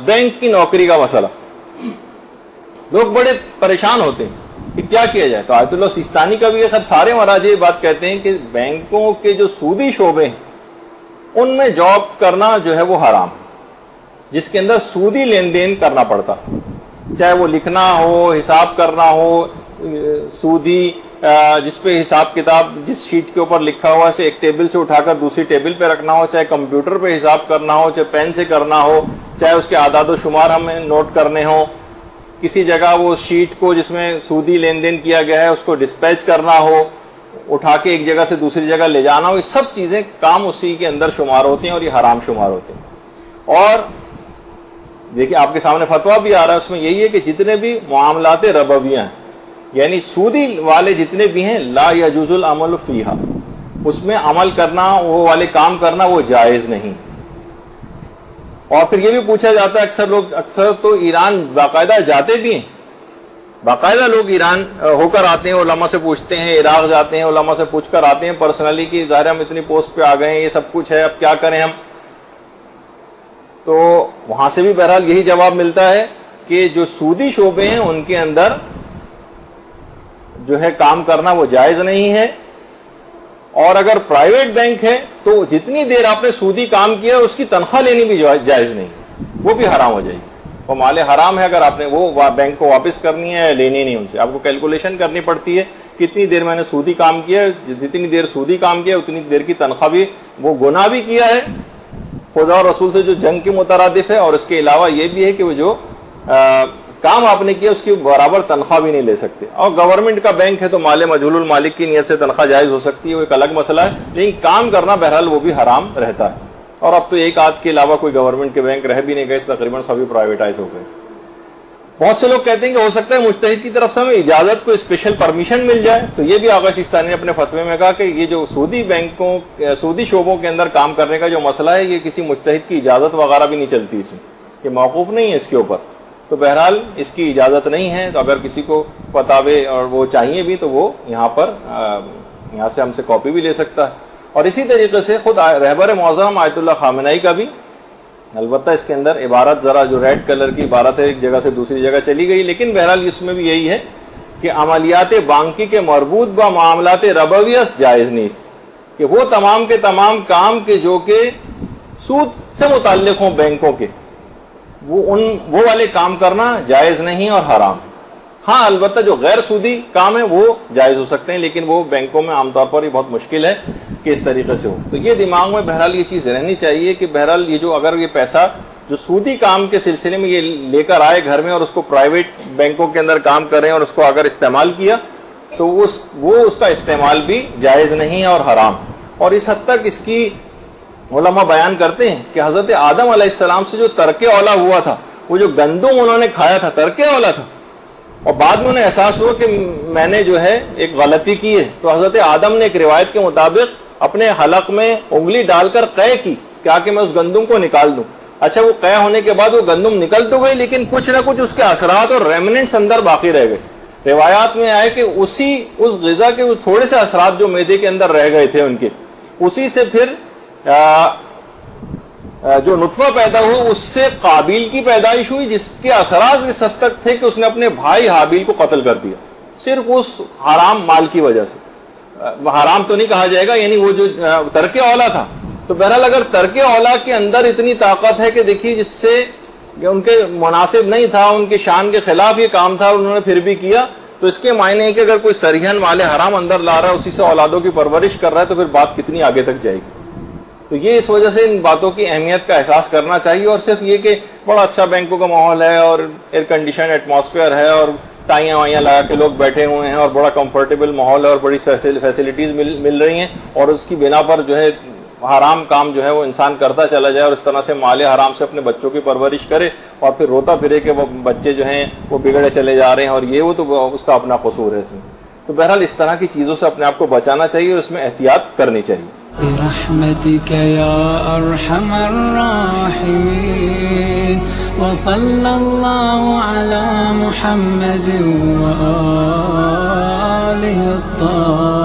Bank की नौकरी का मसला, लोग बड़े परेशान होते हैं कि क्या किया जाए। तो आयतुल्लाह सिस्तानी का भी खैर सारे मराजे ये बात कहते हैं कि बैंकों के जो सूदी शोबे हैं उनमें जॉब करना जो है वो हराम, जिसके अंदर सूदी लेन देन करना पड़ता, चाहे वो लिखना हो, हिसाब करना हो, सूदी जिसपे हिसाब किताब जिस शीट के ऊपर लिखा हुआ है एक टेबल से उठाकर दूसरी टेबल पे रखना हो, चाहे कंप्यूटर पे हिसाब करना हो, चाहे पेन से करना हो, चाहे उसके आदाद व शुमार हमें नोट करने हो, किसी जगह वो शीट को जिसमें सूदी लेन देन किया गया है उसको डिस्पैच करना हो, उठा के एक जगह से दूसरी जगह ले जाना हो, ये सब चीजें काम उसी के अंदर शुमार होते हैं और ये हराम शुमार होते हैं। और देखिए आपके सामने फतवा भी आ रहा है, उसमें यही है कि जितने भी मामलाते रबवियां हैं यानी सूदी वाले जितने भी हैं, ला यजुजुल अमल फीहा, उसमें अमल करना, वो वाले काम करना वो जायज नहीं। और फिर ये भी पूछा जाता है अक्सर तो ईरान बाकायदा जाते भी हैं, बाकायदा लोग ईरान होकर आते हैं, उलमा से पूछते हैं, इराक जाते हैं, उलमा से पूछ कर आते हैं पर्सनली कि ज़ाहिर हम इतनी पोस्ट पे आ गए हैं, ये सब कुछ है, अब क्या करें हम। तो वहां से भी बहरहाल यही जवाब मिलता है कि जो सूदी शोबे हैं उनके अंदर जो है काम करना वो जायज नहीं है। और अगर प्राइवेट बैंक है तो जितनी देर आपने सूदी काम किया उसकी तनख्वाह लेनी भी जायज नहीं, वो भी हराम हो जाएगी, वो माले हराम है। अगर आपने वो बैंक को वापस करनी है, लेनी नहीं उनसे, आपको कैलकुलेशन करनी पड़ती है कितनी देर मैंने सूदी काम किया, जितनी देर सूदी काम किया उतनी देर की तनख्वाह भी, वो गुनाह भी किया है खुदा और रसूल से जो जंग के मुतरादिफ है, और इसके अलावा ये भी है कि वो जो काम आपने किया उसकी बराबर तनख्वाह भी नहीं ले सकते। और गवर्नमेंट का बैंक है तो माले मजहूलुल मालिक की नियत से तनख्वाह जायज हो सकती है, वो एक अलग मसला है, लेकिन काम करना बहरहाल वो भी हराम रहता है। और अब तो एक आध के अलावा कोई गवर्नमेंट के बैंक रह भी नहीं गए, तकरीबन सभी प्राइवेटाइज हो गए। बहुत से लोग कहते हैं कि हो सकता है मुज्तहिद की तरफ से हमें इजाजत को स्पेशल परमिशन मिल जाए, तो ये भी आगा सिस्तानी ने अपने फतवे में कहा कि ये जो सूदी बैंकों, सूदी शोबों के अंदर काम करने का जो मसला है, ये किसी मुज्तहिद की इजाजत वगैरह भी नहीं चलती, इसमें ये मौकूफ नहीं है इसके ऊपर, तो बहरहाल इसकी इजाज़त नहीं है। तो अगर किसी को पतावे और वो चाहिए भी तो वो यहाँ पर यहाँ से हमसे कॉपी भी ले सकता है। और इसी तरीके से खुद रहबर मौज़म आयतुल्लाह खामेनी का भी, अलबत्ता इसके अंदर इबारत ज़रा जो रेड कलर की इबारत है एक जगह से दूसरी जगह चली गई, लेकिन बहरहाल इसमें भी यही है कि अमलियात बांकी के मरबूत व मामलात रबवियत जायज़ नहीं, कि वो तमाम के तमाम काम के जो कि सूद से मुताल्लिक़ हों बैंकों के, वो वाले काम करना जायज नहीं और हराम। हाँ अलबत्ता जो गैर सूदी काम है वो जायज हो सकते हैं, लेकिन वो बैंकों में आमतौर पर ही बहुत मुश्किल है कि इस तरीके से हो। तो ये दिमाग में बहरहाल ये चीज़ रहनी चाहिए कि बहरहाल ये जो अगर ये पैसा जो सूदी काम के सिलसिले में ये लेकर आए घर में और उसको प्राइवेट बैंकों के अंदर काम करें और उसको अगर इस्तेमाल किया तो वो उसका इस्तेमाल भी जायज़ नहीं है और हराम। और इस हद तक इसकी उलमा बयान करते हैं कि हज़रत आदम अलैहिस्सलाम से जो तरके औला हुआ था, वो जो गंदुम उन्होंने खाया था तरके औला था, और बाद में उन्हें एहसास हुआ कि मैंने जो है एक गलती की है, तो हज़रत आदम ने एक रिवायत के मुताबिक अपने हलक में उंगली डालकर क़ै की क्या कि मैं उस गंदुम को निकाल दूं। अच्छा वो क़ै होने के बाद वो गंदुम निकल तो गई, लेकिन कुछ ना कुछ उसके असरात और रेमिनेंट्स अंदर बाकी रह गए। रिवायात में आए कि उस ग़िज़ा के थोड़े से असरात जो मैदे के अंदर रह गए थे उनके, उसी से फिर जो नुतफा पैदा हुआ उससे काबिल की पैदाइश हुई, जिसके असरात इस हद तक थे कि उसने अपने भाई हाबिल को कत्ल कर दिया, सिर्फ उस हराम माल की वजह से। हराम तो नहीं कहा जाएगा, यानी वो जो तरके औला था। तो बहरहाल अगर तरके औला के अंदर इतनी ताकत है कि देखिए जिससे उनके मुनासिब नहीं था, उनके शान के खिलाफ ये काम था, उन्होंने फिर भी किया, तो इसके मायने है कि अगर कोई सरिहन माले हराम अंदर ला रहा है, उसी से औलादों की परवरिश कर रहा है, तो फिर बात कितनी आगे तक जाएगी। तो ये इस वजह से इन बातों की अहमियत का एहसास करना चाहिए। और सिर्फ ये कि बड़ा अच्छा बैंकों का माहौल है और एयर कंडीशन एटमॉस्फेयर है और टाइयाँ वाइयाँ लगा के लोग बैठे हुए हैं और बड़ा कंफर्टेबल माहौल है और बड़ी फैसिलिटीज़ मिल रही हैं, और उसकी बिना पर जो है हराम काम जो है वो इंसान करता चला जाए और इस तरह से माले हराम से अपने बच्चों की परवरिश करे और फिर रोता फिरे कि वो बच्चे जो हैं वो बिगड़े चले जा रहे हैं और ये वो, तो उसका अपना कसूर है इसमें। तो बहरहाल इस तरह की चीज़ों से अपने आप को बचाना चाहिए और इसमें एहतियात करनी चाहिए। برحمتك يا أرحم الراحمين وصلى الله على محمد وآله الطاهرين.